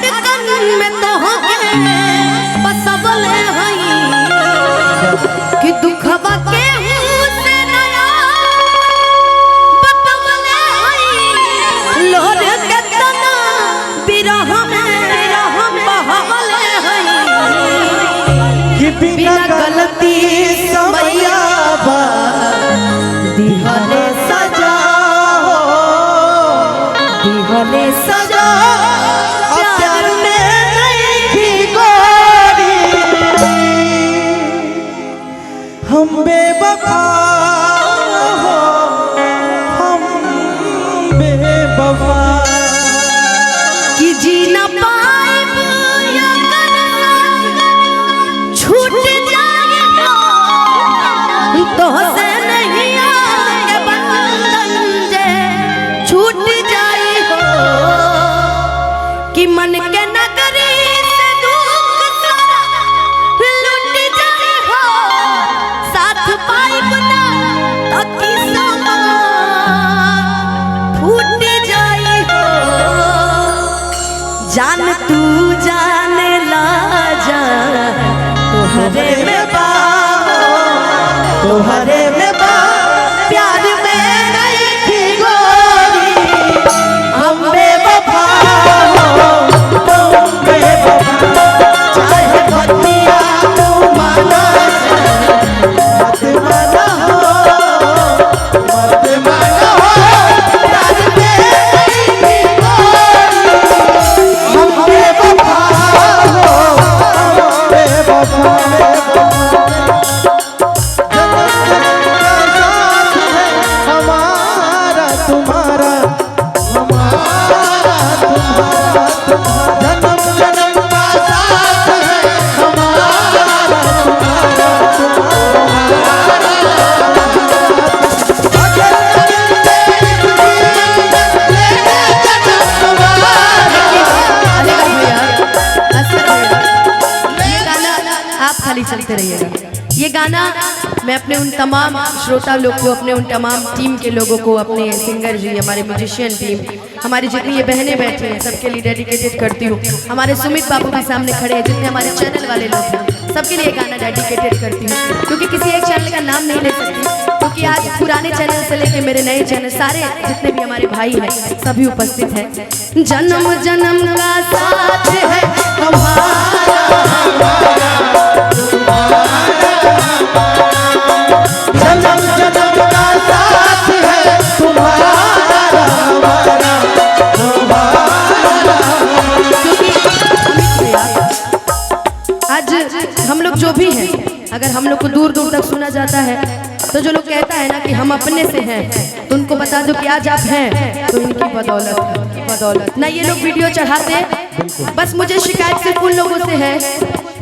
धड़कन में तो बसवले हई कि दुखवा के से नया बतवले हई लोर के तना बिरह में बहवले हई कि बिना गलती समैया बा दिहले सजा हो दिहले सजा प्यार में नहीं थी गोरी हम बेवफा हो हम बेवफा कि जी न पाइब छूट जाए तो से नहीं आगे बंधन जे छूट जाए हो कि मन के नगरी से दुख सारा लुट जाए हो साथ पाइब ना तो किस्मत फूट जाए हो जान तू जाने ला जा तोहरे में बा तोहरे में बा प्यार में नहीं थी गोरी हम बेवफा हो तुम बेवफा चाहे बतिया तू माना मत माना हो प्यार में नहीं थी गोरी हम बेवफा हो हम बेवफा हमारा तुम्हारा हमारा तुम्हारा जन्म जन्म का साथ है हमारा तुम्हारा आप खाली चलते रहिएगा। ये गाना मैं अपने उन तमाम श्रोता लोग को, अपने उन तमाम टीम के लोगों को, अपने सिंगर जी, हमारे म्यूजिशियन टीम, हमारी जितनी ये बहनें बैठे हैं सबके लिए डेडिकेटेड करती हूँ। हमारे सुमित बाबू भी सामने खड़े हैं, जितने हमारे चैनल वाले लोग हैं सबके लिए गाना डेडिकेटेड करती हूँ, क्योंकि किसी एक चैनल का नाम नहीं ले सकती, क्योंकि आज पुराने चैनल से लेके मेरे नए चैनल सारे जितने भी हमारे भाई हैं सभी उपस्थित हैं। जन्म जन्म का साथ है हमारा जन्म जन्म का साथ है तुम्हारा हमारा आज हम लोग जो भी हैं, अगर हम लोग को दूर दूर तक सुना जाता है तो जो लोग कहता है ना कि हम अपने से हैं, तो उनको बता दो कि आज आप हैं तो इनकी बदौलत ना ये लोग वीडियो चढ़ाते। बस मुझे शिकायत सिर्फ उन लोगों से है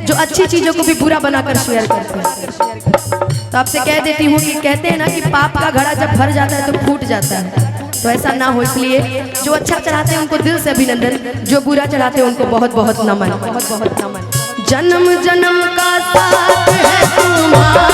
जो अच्छी चीजों को भी बुरा बनाकर शेयर करते हैं। तो आपसे कह देती हूँ कि कहते हैं ना कि पाप का घड़ा जब भर जाता है तो फूट जाता है, तो ऐसा ना हो, इसलिए जो अच्छा चढ़ाते हैं उनको दिल से अभिनंदन, जो बुरा चढ़ाते हैं उनको बहुत बहुत नमन, बहुत बहुत नमन। जन्म जन्म का साथ है तुम्हारा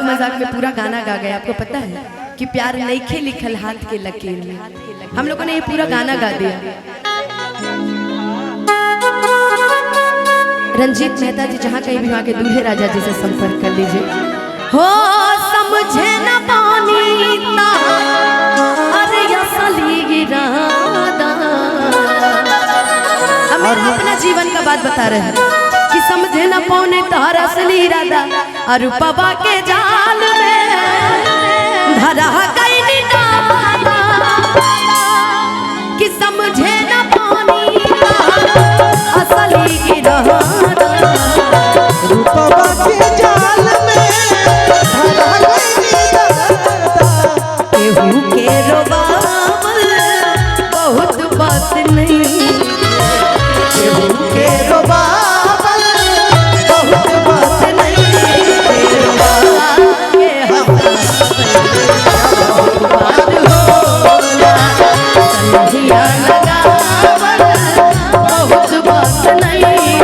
मजाक में पूरा गाना गा गए। आपको पता है कि प्यार नइखे लिखल हाथ के लकीर में, हम लोगों ने ये पूरा गाना गा दिया। रंजीत मेहता जी जहाँ कहीं भी वहाँ के दूल्हे राजा जी से संपर्क कर लीजिए। हो समझे न पानी अरे असली इरादा, हम अपना जीवन का बात बता रहे हैं कि समझे न पौने तार असली इरादा, और पवा के जाल में धरा गई निकाला कि समझे न पानी असली इरादा। के रोबावल बहुत बात नहीं के रोबावल के हम बात होला संधिया लगावल बहुत बात नहीं